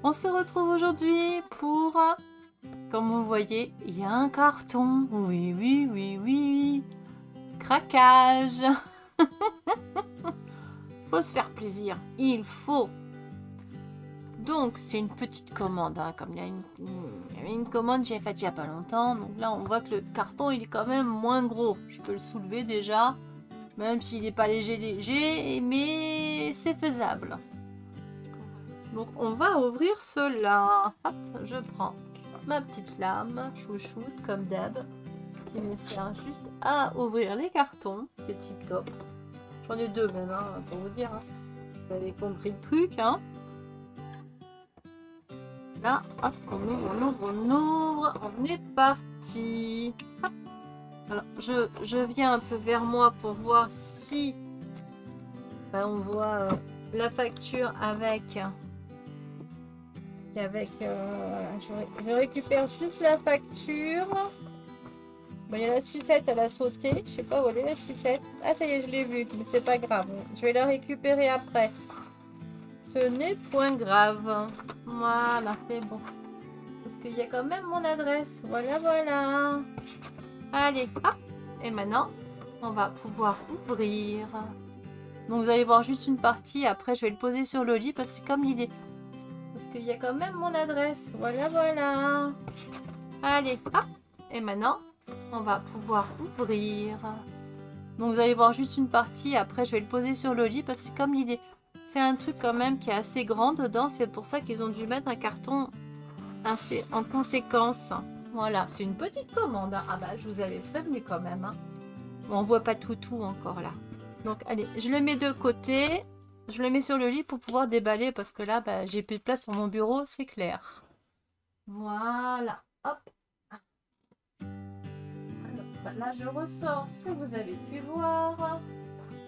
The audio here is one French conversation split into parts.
On se retrouve aujourd'hui pour, comme vous voyez, il y a un carton. Oui, oui, oui, oui. Craquage. Faut se faire plaisir. Il faut. Donc, c'est une petite commande. Hein, comme il y avait une commande que j'ai faite il n'y a pas longtemps. Donc là, on voit que le carton, il est quand même moins gros. Je peux le soulever déjà. Même s'il n'est pas léger, mais c'est faisable. Donc on va ouvrir cela. Hop, je prends ma petite lame, chouchoute comme d'hab, qui me sert juste à ouvrir les cartons. C'est tip top. J'en ai deux même, hein, pour vous dire. Hein. Vous avez compris le truc, hein. Là, hop, on ouvre, on est parti. Hop. Alors, je viens un peu vers moi pour voir si on voit la facture avec... je récupère juste la facture. Bon, il y a la sucette, elle a sauté. Je sais pas où elle est la sucette. Ah, ça y est, je l'ai vue, mais c'est pas grave. Je vais la récupérer après. Ce n'est point grave. Voilà, c'est bon. Parce qu'il y a quand même mon adresse. Voilà, voilà. Allez, hop. Et maintenant, on va pouvoir ouvrir. Donc, vous allez voir juste une partie. Après, je vais le poser sur le lit parce que comme il est... Parce qu'il y a quand même mon adresse. Voilà, voilà. Allez, hop. Et maintenant, on va pouvoir ouvrir. Donc, vous allez voir juste une partie. Après, je vais le poser sur le lit parce que comme il est... C'est un truc quand même qui est assez grand dedans. C'est pour ça qu'ils ont dû mettre un carton assez en conséquence. Voilà, c'est une petite commande. Hein. Ah bah, je vous avais prévenu quand même. Hein. Bon, on voit pas tout encore là. Donc, allez, je le mets de côté. Je le mets sur le lit pour pouvoir déballer parce que là, bah, j'ai plus de place sur mon bureau, c'est clair. Voilà, hop. Alors, bah, là, je ressors ce que vous avez pu voir.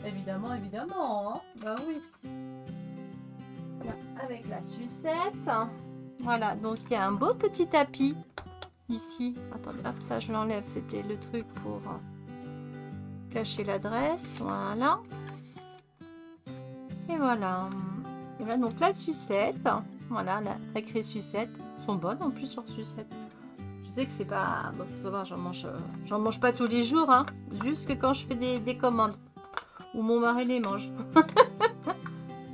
Évidemment, évidemment. Hein. Bah oui. Là, avec la sucette. Voilà, donc il y a un beau petit tapis ici. Attendez, hop, ça je l'enlève. C'était le truc pour cacher l'adresse. Voilà. Et voilà. Et là, donc la sucette. Voilà, la sacrée sucette. Elles sont bonnes en plus sur sucette. Je sais que c'est pas... Bon, faut savoir, j'en mange pas tous les jours. Hein. Juste que quand je fais des commandes. Ou mon mari les mange.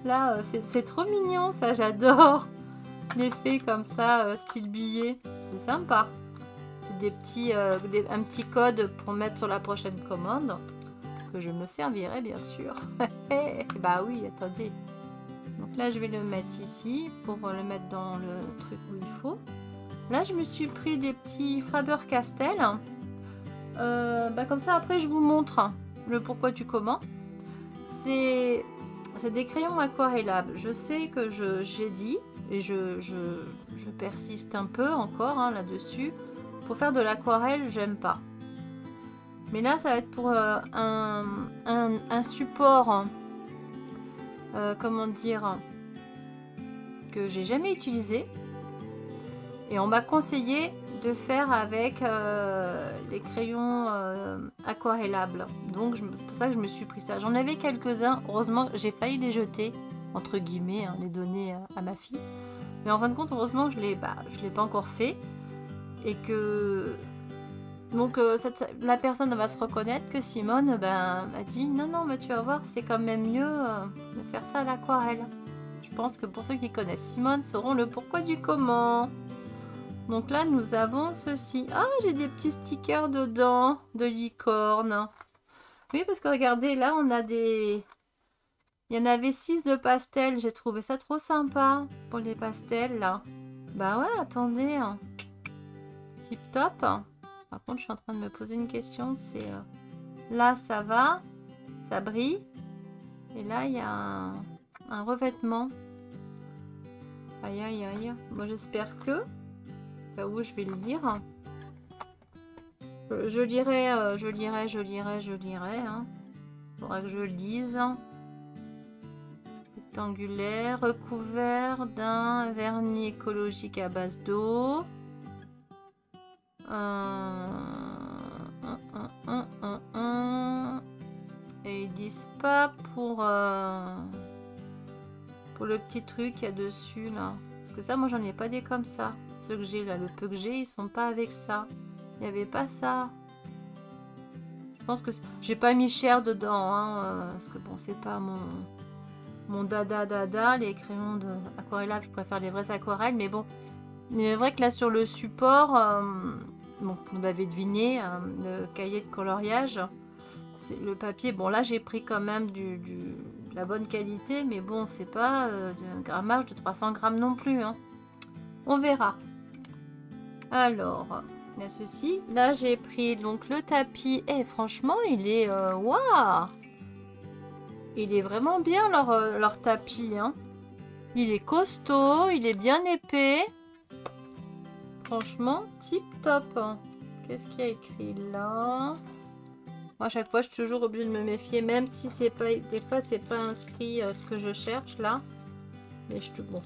Là, c'est trop mignon, ça, j'adore. L'effet comme ça, style billet. C'est sympa. C'est des petits, un petit code pour mettre sur la prochaine commande. Que je me servirai, bien sûr. Bah oui, attendez. Donc là, je vais le mettre ici pour le mettre dans le truc où il faut. Là, je me suis pris des petits Faber-Castell. Comme ça, après, je vous montre le pourquoi du comment. C'est des crayons aquarellables. Je sais que j'ai dit, et je persiste un peu encore hein, là-dessus. Pour faire de l'aquarelle, j'aime pas. Mais là, ça va être pour un support, comment dire, que j'ai jamais utilisé. Et on m'a conseillé de faire avec les crayons aquarellables. Donc, c'est pour ça que je me suis pris ça. J'en avais quelques-uns. Heureusement, j'ai failli les jeter, entre guillemets, hein, les donner à ma fille. Mais en fin de compte, heureusement, je l'ai pas encore fait. Et que... Donc, la personne va se reconnaître que Simone m'a dit « Non, mais tu vas voir, c'est quand même mieux de faire ça à l'aquarelle. » Je pense que pour ceux qui connaissent Simone sauront le pourquoi du comment. Donc là, nous avons ceci. Ah, j'ai des petits stickers dedans de licorne. Oui, parce que regardez, là, on a des... Il y en avait 6 de pastels. J'ai trouvé ça trop sympa pour les pastels, là. Bah ouais, attendez. Hein. Tip top. Par contre, je suis en train de me poser une question. C'est là, ça va. Ça brille. Et là, il y a un revêtement. Aïe, aïe, aïe. Moi, j'espère que... où je vais le lire. Je lirai. Hein. Faudra que je le lise. Rectangulaire, recouvert d'un vernis écologique à base d'eau. Et ils disent pas pour le petit truc qu'il y a dessus là. que ça, moi, j'en ai pas des comme ça. Ceux que j'ai là, le peu que j'ai, ils sont pas avec ça. Il n'y avait pas ça. Je pense que j'ai pas mis cher dedans, hein, parce que bon, c'est pas mon dada. Les crayons aquarellables, je préfère les vraies aquarelles, mais bon. Il est vrai que là, sur le support, bon, vous l'avez deviné, le cahier de coloriage, c'est le papier. Bon, là, j'ai pris quand même de la bonne qualité, mais bon, c'est pas un grammage de 300 grammes non plus, hein. On verra. Alors, il y a ceci. Là, j'ai pris donc le tapis. Et franchement, il est... waouh! Il est vraiment bien, leur tapis, hein. Il est costaud, il est bien épais. Franchement, tip top. Qu'est-ce qu'il y a écrit là? Moi, à chaque fois, je suis toujours obligée de me méfier, même si c'est pas... Des fois, c'est pas inscrit ce que je cherche, là. Mais bon.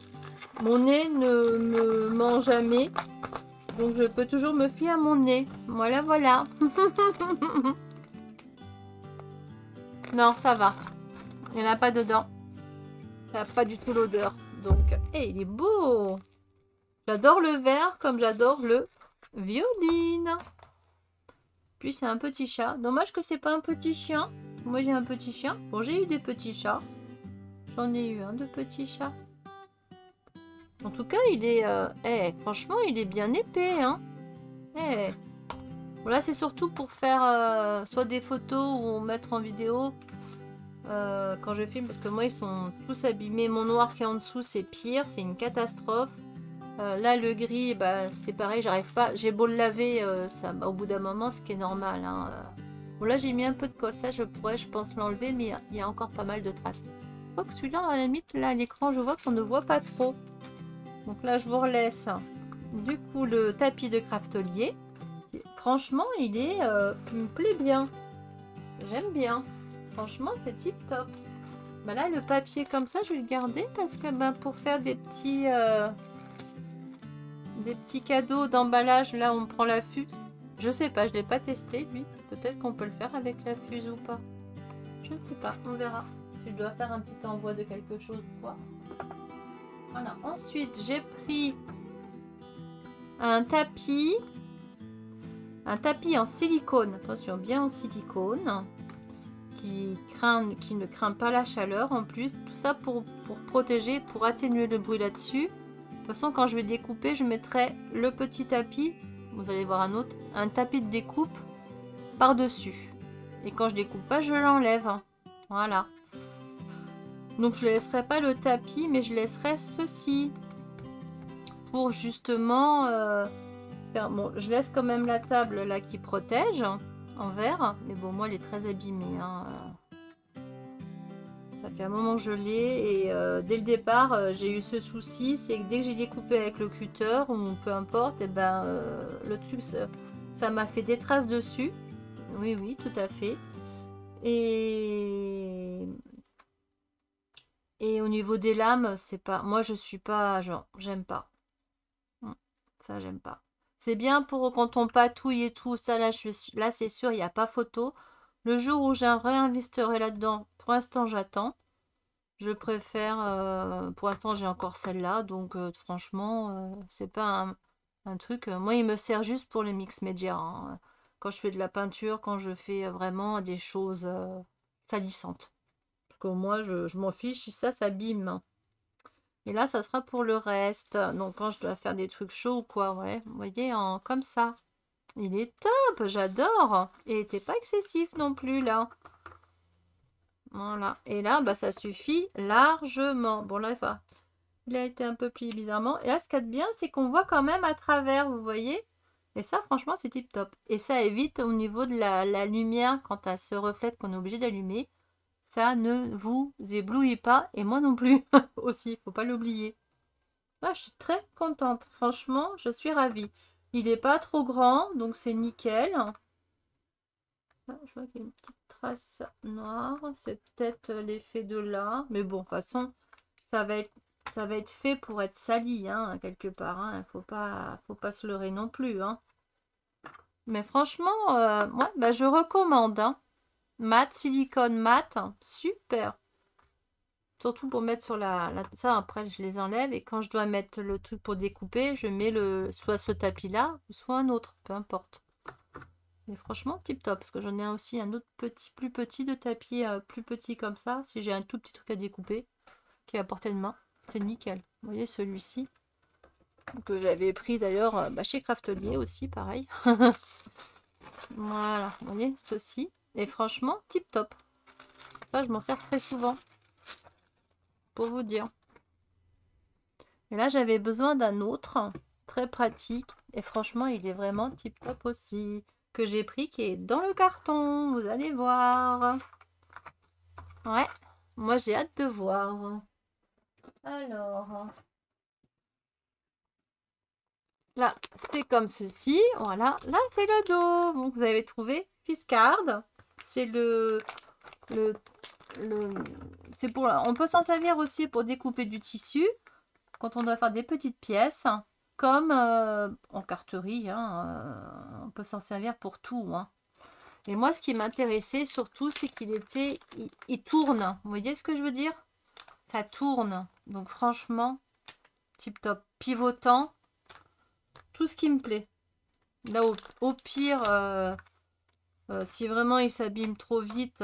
Mon nez ne me ment jamais. Donc, je peux toujours me fier à mon nez. Voilà, voilà. Non, ça va. Il n'y en a pas dedans. Ça n'a pas du tout l'odeur. Donc, il est beau. J'adore le vert comme j'adore le violine. Puis, c'est un petit chat. Dommage que c'est pas un petit chien. Moi, j'ai un petit chien. Bon, j'ai eu des petits chats. J'en ai eu un de petits chats. En tout cas, il est... franchement, il est bien épais, hein. Voilà, c'est surtout pour faire soit des photos ou mettre en vidéo quand je filme. Parce que moi, ils sont tous abîmés. Mon noir qui est en dessous, c'est pire. C'est une catastrophe. Là, le gris, bah, c'est pareil. J'arrive pas... J'ai beau le laver, ça, au bout d'un moment, ce qui est normal, hein. Bon, là, j'ai mis un peu de colle. Ça, je pourrais, je pense, l'enlever. Mais il y a encore pas mal de traces. Je crois que celui-là, à la limite, là, à l'écran, je vois qu'on ne voit pas trop. Donc là, je vous relaisse du coup le tapis de Craftelier. Franchement, il me plaît bien. J'aime bien. Franchement, c'est tip top. Bah là, le papier comme ça, je vais le garder parce que pour faire des petits cadeaux d'emballage, là, on prend la fuse. Je sais pas, je l'ai pas testé, lui. Peut-être qu'on peut le faire avec la fuse ou pas. Je ne sais pas, on verra. Si je dois faire un petit envoi de quelque chose ou quoi. Voilà. Ensuite, j'ai pris un tapis en silicone. Attention, bien en silicone. Qui ne craint pas la chaleur en plus. Tout ça pour protéger, pour atténuer le bruit là-dessus. De toute façon, quand je vais découper, je mettrai le petit tapis. Vous allez voir un tapis de découpe par-dessus. Et quand je découpe pas, je l'enlève. Voilà. Donc je ne laisserai pas le tapis, mais je laisserai ceci. Pour justement faire... Bon, je laisse quand même la table là qui protège en verre. Mais bon, moi, elle est très abîmée. Hein. Ça fait un moment que je l'ai. Et dès le départ, j'ai eu ce souci. C'est que dès que j'ai découpé avec le cutter, ou peu importe, et le truc, ça m'a fait des traces dessus. Oui, oui, tout à fait. Et au niveau des lames, c'est pas... Moi, je suis pas... Genre, j'aime pas. Ça, j'aime pas. C'est bien pour quand on patouille et tout. Ça, là, là c'est sûr, il n'y a pas photo. Le jour où j'ai réinvestirai là-dedans, pour l'instant, j'attends. Je préfère... pour l'instant, j'ai encore celle-là. Donc, franchement, c'est pas un truc... moi, il me sert juste pour les mix médias. Hein. Quand je fais de la peinture, quand je fais vraiment des choses salissantes. Moi, je m'en fiche si ça s'abîme. Et là, ça sera pour le reste. Donc, quand je dois faire des trucs chauds ou quoi, ouais. Vous voyez, comme ça. Il est top, j'adore. Et il n'était pas excessif non plus, là. Voilà. Et là, bah, ça suffit largement. Bon, là, il a été un peu plié bizarrement. Et là, ce qu'il y a de bien, c'est qu'on voit quand même à travers, vous voyez. Et ça, franchement, c'est tip top. Et ça évite au niveau de la lumière, quand elle se reflète, qu'on est obligé d'allumer. Ça ne vous éblouit pas. Et moi non plus aussi, faut pas l'oublier. Ah, je suis très contente. Franchement, je suis ravie. Il n'est pas trop grand, donc c'est nickel. Ah, je vois qu'il y a une petite trace noire. C'est peut-être l'effet de là. Mais bon, de toute façon, ça va être fait pour être sali, hein, quelque part. Hein. Faut pas se leurrer non plus. Hein. Mais franchement, ouais, bah, je recommande. Hein. Mat, silicone mat, super. surtout pour mettre sur ça, après je les enlève et quand je dois mettre le truc pour découper, je mets soit ce tapis là, soit un autre, peu importe. Mais franchement, tip top, parce que j'en ai aussi un autre plus petit de tapis, plus petit comme ça, si j'ai un tout petit truc à découper, qui est à portée de main, c'est nickel. Vous voyez celui-ci, que j'avais pris d'ailleurs chez Craftelier aussi, pareil. Voilà, vous voyez, ceci, et franchement, tip top. Ça, je m'en sers très souvent, pour vous dire. Et là, j'avais besoin d'un autre, très pratique, et franchement, il est vraiment tip top aussi, que j'ai pris, qui est dans le carton, vous allez voir. Ouais, moi j'ai hâte de voir. Alors, là, c'est comme ceci, voilà, là c'est le dos. Donc vous avez trouvé Fiscard, c'est c'est pour, on peut s'en servir aussi pour découper du tissu, quand on doit faire des petites pièces, comme en carterie, hein, on peut s'en servir pour tout, hein. Et moi, ce qui m'intéressait surtout, c'est il tourne. Vous voyez ce que je veux dire? Ça tourne. Donc franchement, tip top. Pivotant, tout ce qui me plaît. Là, au pire, si vraiment il s'abîme trop vite,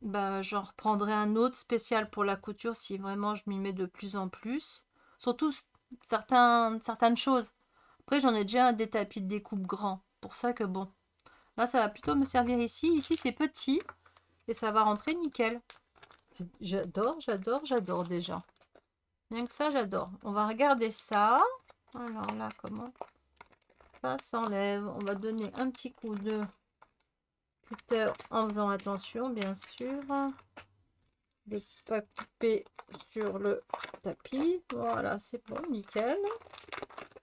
ben, j'en reprendrai un autre spécial pour la couture si vraiment je m'y mets de plus en plus. Surtout certaines choses. Après, j'en ai déjà des tapis de découpe grands. Pour ça que bon. Là, ça va plutôt me servir ici. Ici, c'est petit. Et ça va rentrer nickel. J'adore, j'adore, j'adore déjà. Rien que ça, j'adore. On va regarder ça. Alors là, comment ça s'enlève? On va donner un petit coup de cutter en faisant attention, bien sûr. De pas couper sur le tapis. Voilà, c'est bon, nickel.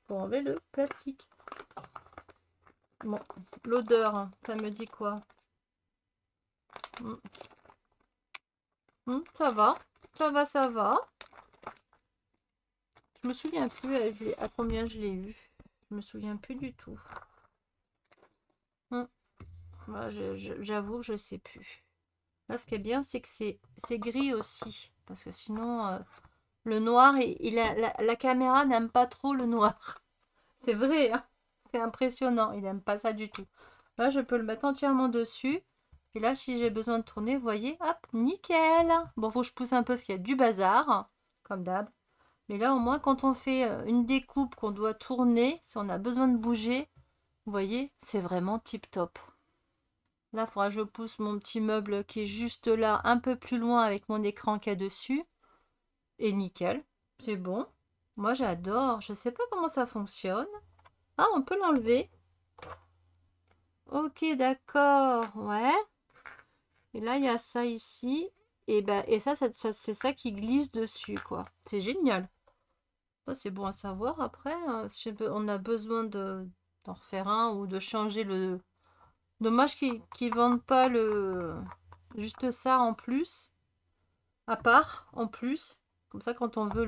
Pour enlever le plastique. Bon, l'odeur, ça me dit quoi? Ça va, ça va, ça va. Je me souviens plus à combien je l'ai eu. Je me souviens plus du tout. Voilà, j'avoue que je sais plus. Là, ce qui est bien, c'est que c'est gris aussi. Parce que sinon, le noir, la caméra n'aime pas trop le noir. C'est vrai, hein, c'est impressionnant. Il n'aime pas ça du tout. Là, je peux le mettre entièrement dessus. Et là, si j'ai besoin de tourner, vous voyez, hop, nickel. Bon, faut que je pousse un peu parce qu'il y a du bazar, comme d'hab. Mais là, au moins, quand on fait une découpe qu'on doit tourner, si on a besoin de bouger, vous voyez, c'est vraiment tip top. Là, il faudra que je pousse mon petit meuble qui est juste là, un peu plus loin avec mon écran qu'il y a dessus. Et nickel, c'est bon. Moi, j'adore. Je ne sais pas comment ça fonctionne. Ah, on peut l'enlever. Ok, d'accord. Ouais. Et là, il y a ça ici. Et ça c'est ça qui glisse dessus, quoi. C'est génial. Ça, c'est bon à savoir. Après, si on a besoin d'en refaire un ou de changer le... Dommage qu'ils ne vendent pas juste ça en plus. À part, en plus. Comme ça, quand on veut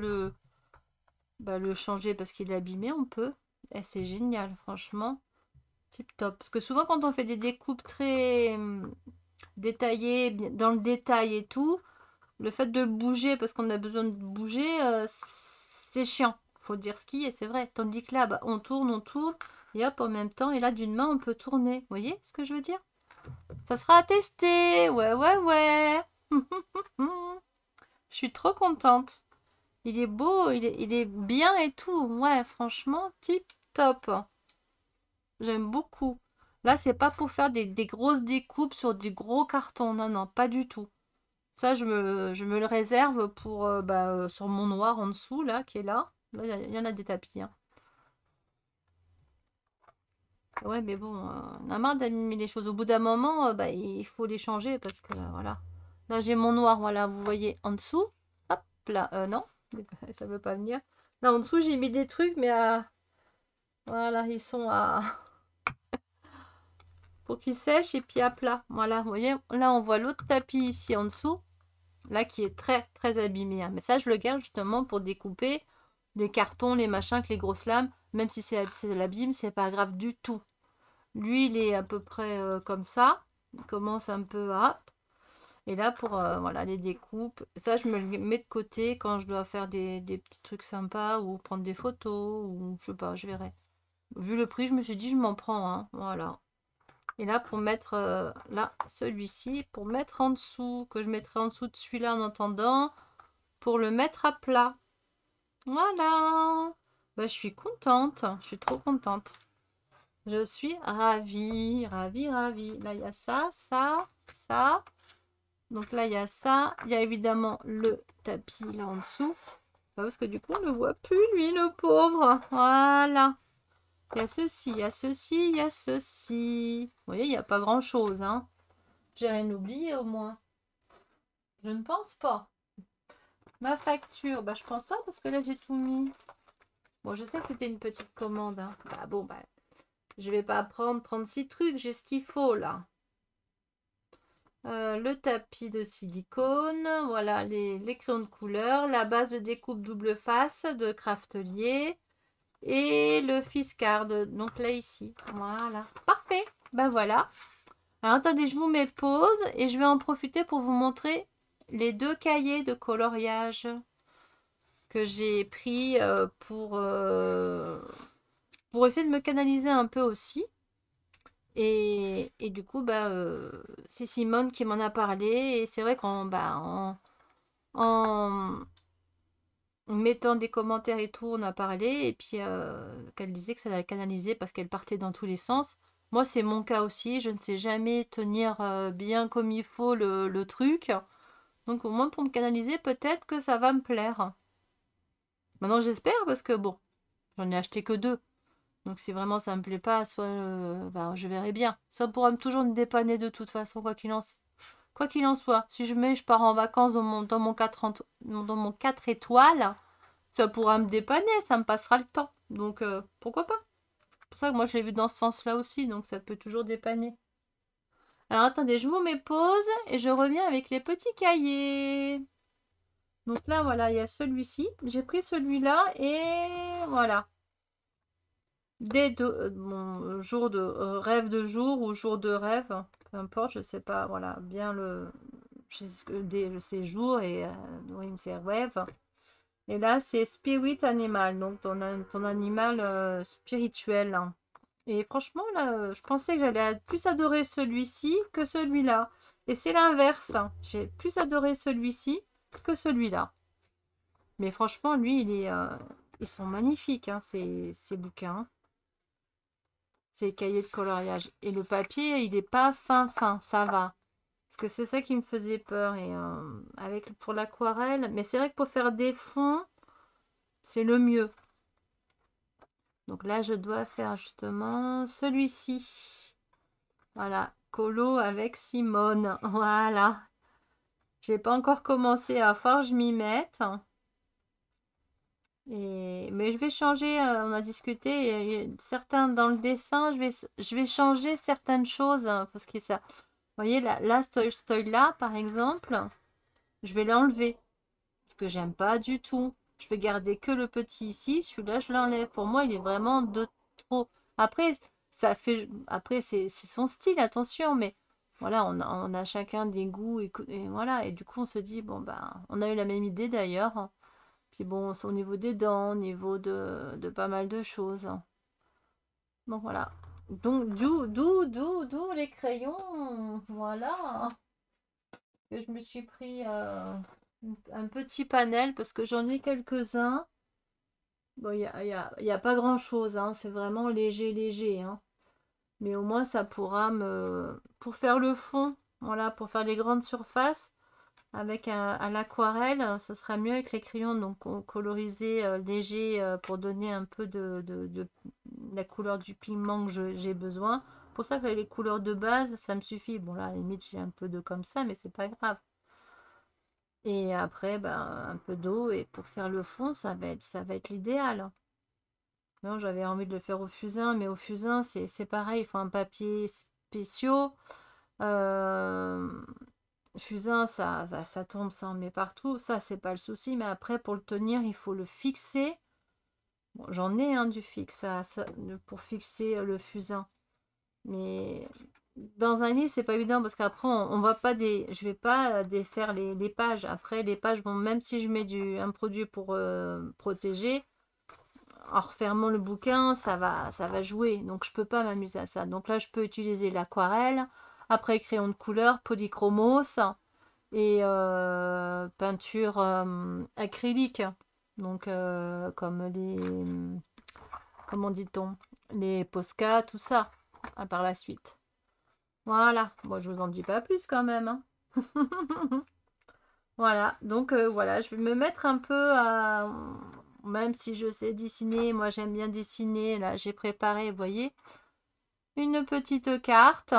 le changer parce qu'il est abîmé, on peut. Et c'est génial, franchement. Tip top. Parce que souvent, quand on fait des découpes très détaillées, dans le détail et tout, le fait de le bouger parce qu'on a besoin de bouger, c'est chiant. Faut dire ce qui est, c'est vrai. Tandis que là, bah, on tourne, et hop, en même temps, et là, d'une main, on peut tourner. Vous voyez ce que je veux dire? Ça sera à tester. Ouais, ouais, ouais. Je suis trop contente. Il est beau, il est bien et tout. Ouais, franchement, tip top. J'aime beaucoup. Là, c'est pas pour faire des grosses découpes sur du gros carton. Non, non, pas du tout. Ça, je me le réserve pour sur mon noir en dessous, là, qui est là. Là, il y en a des tapis, hein. Ouais, mais bon, on a marre d'animer les choses. Au bout d'un moment, il faut les changer parce que, voilà. Là, j'ai mon noir, voilà, vous voyez, en dessous. Hop, là, non, ça veut pas venir. Là, en dessous, j'ai mis des trucs, mais voilà, ils sont à... pour qu'ils sèchent et puis à plat. Voilà, vous voyez, là, on voit l'autre tapis ici en dessous. Là, qui est très, très abîmé, hein. Mais ça, je le garde justement pour découper les cartons, les machins, que les grosses lames. Même si c'est l'abîme, c'est pas grave du tout. Lui, il est à peu près comme ça. Il commence un peu à... Et là, pour voilà, les découpes, ça, je me le mets de côté quand je dois faire des petits trucs sympas ou prendre des photos ou je sais pas, je verrai. Vu le prix, je me suis dit, je m'en prends un. Voilà. Et là, pour mettre, là, celui-ci, pour mettre en dessous, que je mettrai en dessous de celui-là en attendant, pour le mettre à plat. Voilà. Bah, je suis contente. Je suis trop contente. Je suis ravie, ravie, ravie. Là, il y a ça, ça, ça. Donc là, il y a ça. Il y a évidemment le tapis là en dessous. Parce que du coup, on ne le voit plus, lui, le pauvre. Voilà. Il y a ceci, il y a ceci, il y a ceci. Vous voyez, il n'y a pas grand-chose, hein. J'ai rien oublié au moins. Je ne pense pas. Ma facture, bah je pense pas parce que là, j'ai tout mis. Bon, je sais que c'était une petite commande, hein. Bah bon, bah, je vais pas prendre 36 trucs. J'ai ce qu'il faut, là. Le tapis de silicone, voilà les crayons de couleur, la base de découpe double face de Craftelier et le Fiscard, donc là ici. Voilà, parfait. Ben voilà. Alors attendez, je vous mets pause et je vais en profiter pour vous montrer les 2 cahiers de coloriage que j'ai pris pour essayer de me canaliser un peu aussi. Et du coup, bah, c'est Simone qui m'en a parlé. Et c'est vrai qu'en en mettant des commentaires et tout, on a parlé. Et puis, qu'elle disait que ça la canalisait parce qu'elle partait dans tous les sens. Moi, c'est mon cas aussi. Je ne sais jamais tenir bien comme il faut le truc. Donc, au moins, pour me canaliser, peut-être que ça va me plaire. Maintenant, j'espère parce que, bon, j'en ai acheté que 2. Donc si vraiment ça me plaît pas, soit ben, je verrai bien. Ça pourra toujours me dépanner de toute façon, quoi qu'il en soit. Si je pars en vacances dans mon 4 étoiles, ça pourra me dépanner, ça me passera le temps. Donc pourquoi pas? C'est pour ça que moi je l'ai vu dans ce sens-là aussi, donc ça peut toujours dépanner. Alors attendez, je vous mets pause et je reviens avec les petits cahiers. Donc là voilà, il y a celui-ci. J'ai pris celui-là et voilà. Mon jour de rêve de jour ou jour de rêve, peu importe, je sais pas, voilà, bien je sais jour et oui, c'est rêve. Et là, c'est spirit animal, donc ton animal spirituel. Et franchement, là, je pensais que j'allais plus adorer celui-ci que celui-là. Et c'est l'inverse. J'ai plus adoré celui-ci que celui-là. Mais franchement, lui, ils sont magnifiques, hein, ces bouquins. Ces cahiers de coloriage. Et le papier, il est pas fin, ça va. Parce que c'est ça qui me faisait peur. Et pour l'aquarelle, mais c'est vrai que pour faire des fonds, c'est le mieux. Donc là, je dois faire justement celui-ci. Voilà, colo avec Simone. Voilà. J'ai pas encore commencé à faire, je m'y mette. Mais je vais changer, on a discuté, certains dans le dessin, je vais changer certaines choses, hein, parce que ça, vous voyez, là, là, par exemple, je vais l'enlever, parce que j'aime pas du tout. Je vais garder que le petit ici, celui-là, je l'enlève. Pour moi, il est vraiment de trop. Après, après, c'est son style, attention, mais voilà, on a chacun des goûts, et voilà, et du coup, on se dit, bon, ben, on a eu la même idée d'ailleurs, hein. Puis bon, c'est au niveau des dents, au niveau de pas mal de choses. Donc voilà. Donc d'où les crayons. Voilà. Et je me suis pris un petit panel parce que j'en ai quelques-uns. Bon, y a pas grand-chose, hein. C'est vraiment léger, léger, hein. Mais au moins, ça pourra me... Pour faire le fond, voilà, pour faire les grandes surfaces, avec à l'aquarelle, ce sera mieux avec les crayons donc colorisés légers pour donner un peu de la couleur du pigment que j'ai besoin. Pour ça que les couleurs de base, ça me suffit. Bon là, à la limite, j'ai un peu de comme ça, mais c'est pas grave. Et après, ben, un peu d'eau et pour faire le fond, ça va être l'idéal. Non, j'avais envie de le faire au fusain, mais au fusain, c'est pareil, il faut un papier spéciaux. Fusain, ça tombe, ça en met partout. Ça, c'est pas le souci. Mais après, pour le tenir, il faut le fixer. Bon, j'en ai un du fixe pour fixer le fusain. Mais dans un livre, c'est pas évident parce qu'après, on va pas je vais pas défaire les pages. Après, les pages, bon, même si je mets un produit pour protéger, en refermant le bouquin, ça va jouer. Donc, je peux pas m'amuser à ça. Donc là, je peux utiliser l'aquarelle, après crayon de couleur, polychromos et peinture acrylique. Donc, comme comment dit-on, les Posca, tout ça, par la suite. Voilà, bon, je vous en dis pas plus quand même, hein. Voilà, donc voilà, je vais me mettre un peu à... Même si je sais dessiner, moi j'aime bien dessiner, là j'ai préparé, vous voyez, une petite carte.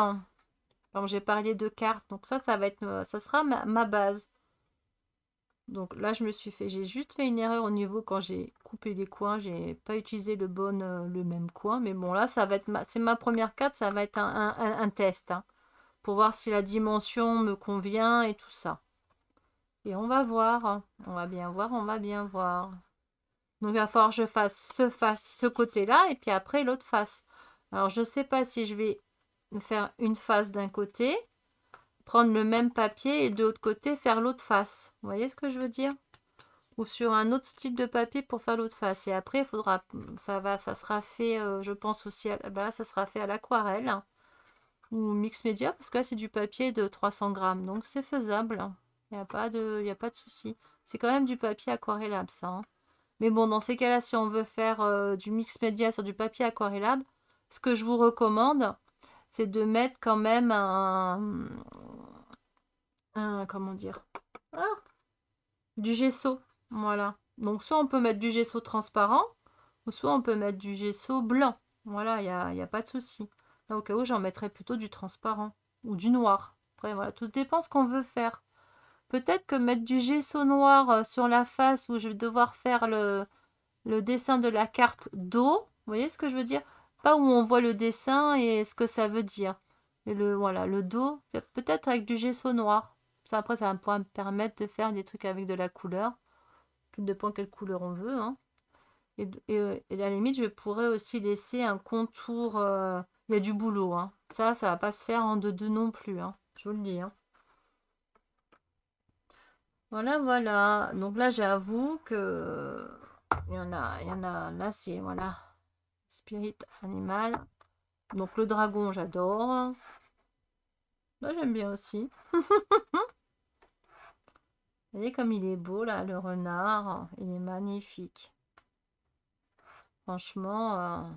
Comme j'ai parlé de cartes, donc ça va être, ça sera ma base. Donc là je me suis fait, j'ai juste fait une erreur au niveau quand j'ai coupé les coins, j'ai pas utilisé le même coin, mais bon là ça va être, c'est ma première carte, ça va être un test, hein, pour voir si la dimension me convient et tout ça. Et on va voir. On va bien voir, on va bien voir. Donc, il va falloir que je fasse ce côté-là et puis après l'autre face. Alors, je ne sais pas si je vais faire une face d'un côté, prendre le même papier et de l'autre côté faire l'autre face. Vous voyez ce que je veux dire? Ou sur un autre style de papier pour faire l'autre face. Et après, il faudra, ça sera fait, je pense aussi, là, ça sera fait à l'aquarelle, hein, ou mix média, parce que là, c'est du papier de 300 grammes. Donc, c'est faisable. Il n'y a pas de souci. C'est quand même du papier aquarellable, ça, hein. Mais bon, dans ces cas-là, si on veut faire du mix média sur du papier aquarellable, ce que je vous recommande, c'est de mettre quand même comment dire, ah, du gesso. Voilà. Donc, soit on peut mettre du gesso transparent, ou soit on peut mettre du gesso blanc. Voilà, il y a pas de souci. Là, au cas où, j'en mettrais plutôt du transparent ou du noir. Après, voilà, tout dépend ce qu'on veut faire. Peut-être que mettre du gesso noir sur la face où je vais devoir faire le dessin de la carte dos, vous voyez ce que je veux dire? Pas où on voit le dessin et ce que ça veut dire. Et voilà, le dos, peut-être avec du gesso noir. Ça, après, ça va pouvoir me permettre de faire des trucs avec de la couleur. Tout dépend quelle couleur on veut, hein. Et à la limite, je pourrais aussi laisser un contour. Il y a du boulot, hein. Ça va pas se faire en deux non plus, hein. Je vous le dis, hein. Voilà, voilà. Donc là, j'avoue que il y en a, là, c'est, voilà, spirit animal. Donc le dragon, j'adore. Là, j'aime bien aussi. Vous voyez comme il est beau, là, le renard. Il est magnifique. Franchement,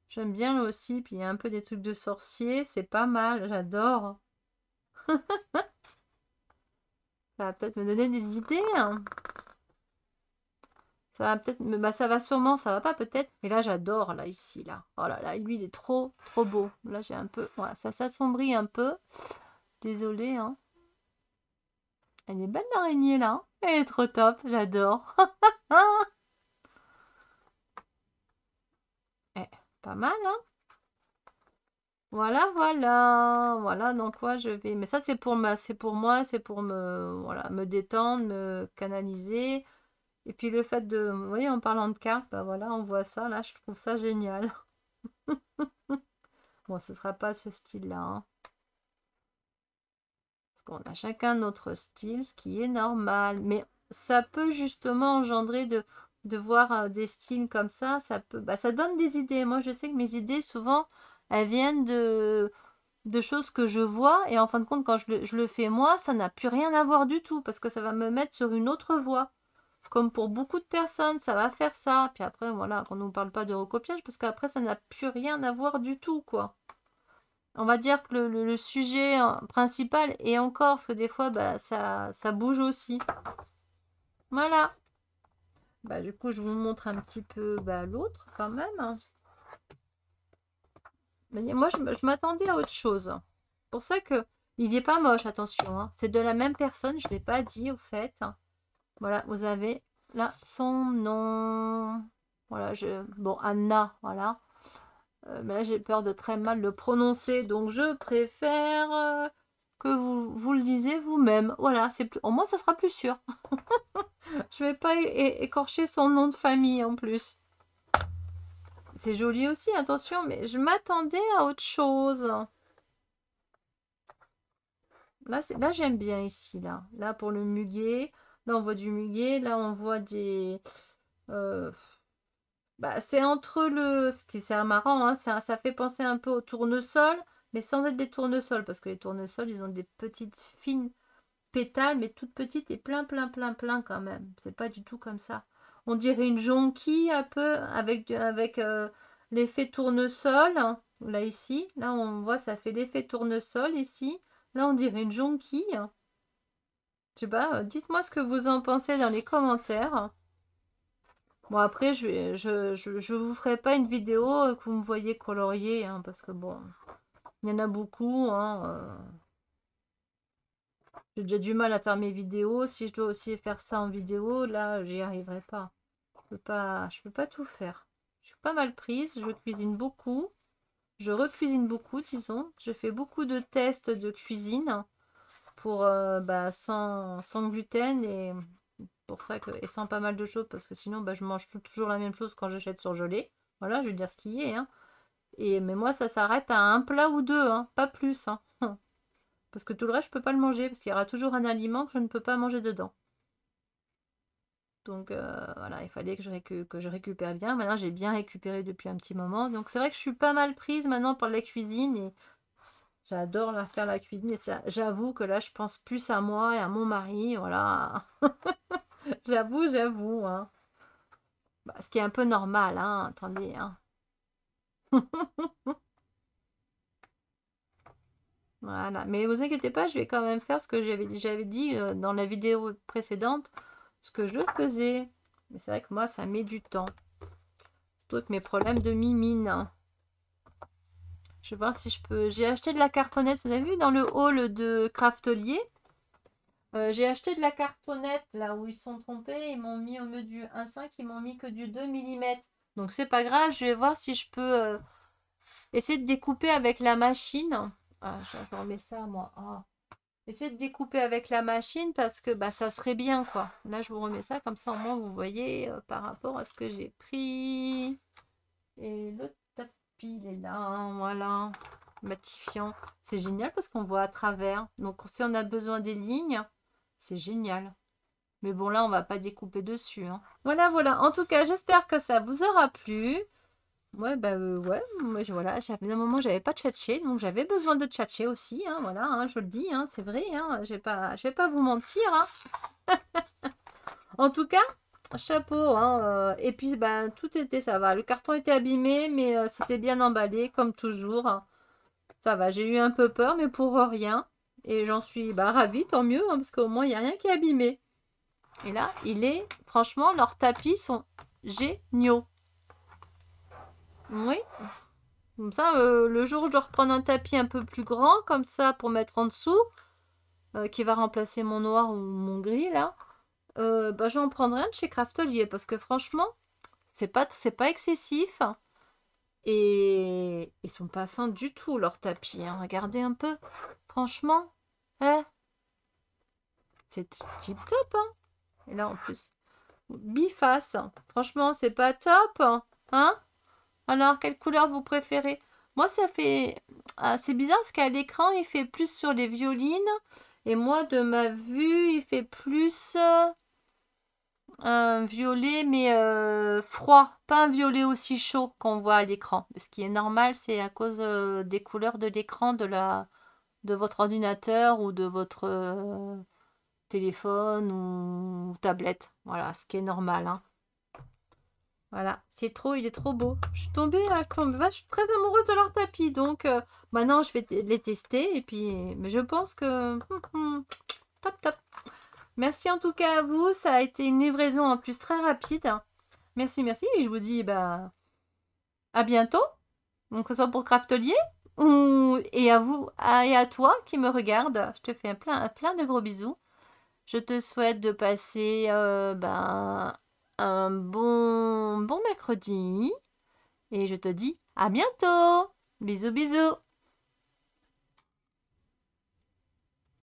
j'aime bien lui aussi. Puis il y a un peu des trucs de sorcier. C'est pas mal, j'adore. Ça va peut-être me donner des idées, hein. Ça va peut-être, bah ça va sûrement, ça va pas peut-être. Mais là, j'adore, là, ici, là. Oh là là, lui, il est trop, trop beau. Là, j'ai un peu, voilà, ça s'assombrit un peu. Désolée, hein. Elle est belle, l'araignée, là. Elle est trop top, j'adore. Eh, pas mal, hein. Voilà, voilà. Voilà dans quoi je vais. Mais ça, c'est pour moi, c'est pour voilà, me détendre, me canaliser. Et puis le fait de, vous voyez, en parlant de cartes, bah voilà, on voit ça, là, je trouve ça génial. Bon, ce sera pas ce style-là, hein. Parce qu'on a chacun notre style, ce qui est normal. Mais ça peut justement engendrer de voir des styles comme ça peut, bah, ça donne des idées. Moi, je sais que mes idées, souvent, elles viennent de choses que je vois. Et en fin de compte, quand je le fais moi, ça n'a plus rien à voir du tout. Parce que ça va me mettre sur une autre voie. Comme pour beaucoup de personnes, ça va faire ça. Puis après, voilà, qu'on ne nous parle pas de recopiage, parce qu'après, ça n'a plus rien à voir du tout, quoi. On va dire que le sujet principal est encore, parce que des fois, bah, ça bouge aussi. Voilà. Bah, du coup, je vous montre un petit peu bah, l'autre, quand même. Mais moi, je m'attendais à autre chose. Pour ça que il n'est pas moche, attention, hein. C'est de la même personne, je ne l'ai pas dit, au fait. Voilà, vous avez là son nom. Voilà, bon, Anna, voilà. Mais là, j'ai peur de très mal le prononcer, donc je préfère que vous le disiez vous-même. Voilà, au moins, ça sera plus sûr. Je vais pas écorcher son nom de famille en plus. C'est joli aussi, attention, mais je m'attendais à autre chose. Là j'aime bien ici, là. Là, pour le muguet. Là, on voit du muguet. Là, on voit des... euh, Bah, c'est entre le... Ce qui c'est marrant, hein, ça fait penser un peu au tournesol, mais sans être des tournesols, parce que les tournesols, ils ont des petites fines pétales, mais toutes petites et plein quand même. C'est pas du tout comme ça. On dirait une jonquille un peu, avec l'effet tournesol. Hein. Là, ici, là, on voit, ça fait l'effet tournesol, ici. Là, on dirait une jonquille. Je sais pas, dites-moi ce que vous en pensez dans les commentaires. Bon, après, je vous ferai pas une vidéo que vous me voyez colorier, hein, parce que bon, il y en a beaucoup, hein, j'ai déjà du mal à faire mes vidéos. Si je dois aussi faire ça en vidéo, là, j'y arriverai pas. Je peux pas tout faire. Je suis pas mal prise, je cuisine beaucoup. Je recuisine beaucoup, disons. Je fais beaucoup de tests de cuisine pour bah, sans gluten et pour ça que et sans pas mal de choses parce que sinon bah, je mange toujours la même chose quand j'achète surgelé. Voilà, je vais dire ce qui est. Hein. Mais moi, ça s'arrête à un plat ou deux, hein, pas plus. Hein. Parce que tout le reste, je peux pas le manger parce qu'il y aura toujours un aliment que je ne peux pas manger dedans. Donc voilà, il fallait que je récupère bien. Maintenant, j'ai bien récupéré depuis un petit moment. Donc c'est vrai que je suis pas mal prise maintenant par la cuisine et j'adore faire la cuisine. Et j'avoue que là, je pense plus à moi et à mon mari. Voilà. J'avoue. Hein. Bah, ce qui est un peu normal, hein. Attendez, hein. Voilà. Mais vous inquiétez pas, je vais quand même faire ce que j'avais dit dans la vidéo précédente, ce que je faisais. Mais c'est vrai que moi, ça met du temps. Surtout avec mes problèmes de mimine. Hein. Je vais voir si je peux... J'ai acheté de la cartonnette, vous avez vu, dans le haul de Craftelier. J'ai acheté de la cartonnette, là où ils sont trompés. Ils m'ont mis au lieu du 1,5, ils m'ont mis que du 2 mm. Donc c'est pas grave, je vais voir si je peux essayer de découper avec la machine. Ah, je remets ça, moi. Oh. Essayer de découper avec la machine parce que bah, ça serait bien, quoi. Là, je vous remets ça, comme ça, au moins, vous voyez par rapport à ce que j'ai pris. Et le tapis, il est là, hein, voilà. Matifiant. C'est génial parce qu'on voit à travers. Donc, si on a besoin des lignes, c'est génial. Mais bon, là, on va pas découper dessus. Hein. Voilà. En tout cas, j'espère que ça vous aura plu. Ouais, ouais, moi, voilà, un moment, j'avais pas tchatché, donc j'avais besoin de tchatcher aussi, hein, voilà, hein, je le dis, hein, c'est vrai, hein, je vais pas vous mentir, hein. En tout cas, chapeau, hein, et puis, tout était, ça va, le carton était abîmé, mais c'était bien emballé, comme toujours, hein. Ça va, j'ai eu un peu peur, mais pour rien, et j'en suis, ravie, tant mieux, hein, parce qu'au moins, il n'y a rien qui est abîmé. Et là, franchement, leurs tapis sont géniaux. Oui. Comme ça, le jour où je dois reprendre un tapis un peu plus grand, comme ça, pour mettre en dessous, qui va remplacer mon noir ou mon gris, là, j'en prendrai un de chez Craftelier, parce que franchement, c'est pas excessif, hein, et ils sont pas fins du tout, leurs tapis, hein. Regardez un peu, franchement, c'est tip top, hein. Et là, en plus, biface, franchement, c'est pas top, hein. Alors, quelle couleur vous préférez? Moi, ça fait... c'est bizarre parce qu'à l'écran, il fait plus sur les violines. Et moi, de ma vue, il fait plus un violet, mais froid. Pas un violet aussi chaud qu'on voit à l'écran. Ce qui est normal, c'est à cause des couleurs de l'écran de votre ordinateur ou de votre téléphone ou tablette. Voilà, ce qui est normal, hein. Voilà, il est trop beau. Je suis tombée, je suis très amoureuse de leur tapis. Donc, maintenant, je vais les tester. Et puis, mais je pense que... top. Merci en tout cas à vous. Ça a été une livraison en plus très rapide. Merci. Et je vous dis, à bientôt. Donc, que ce soit pour Craftelier et à vous et à toi qui me regarde. Je te fais plein de gros bisous. Je te souhaite de passer, un bon mercredi et je te dis à bientôt. Bisous.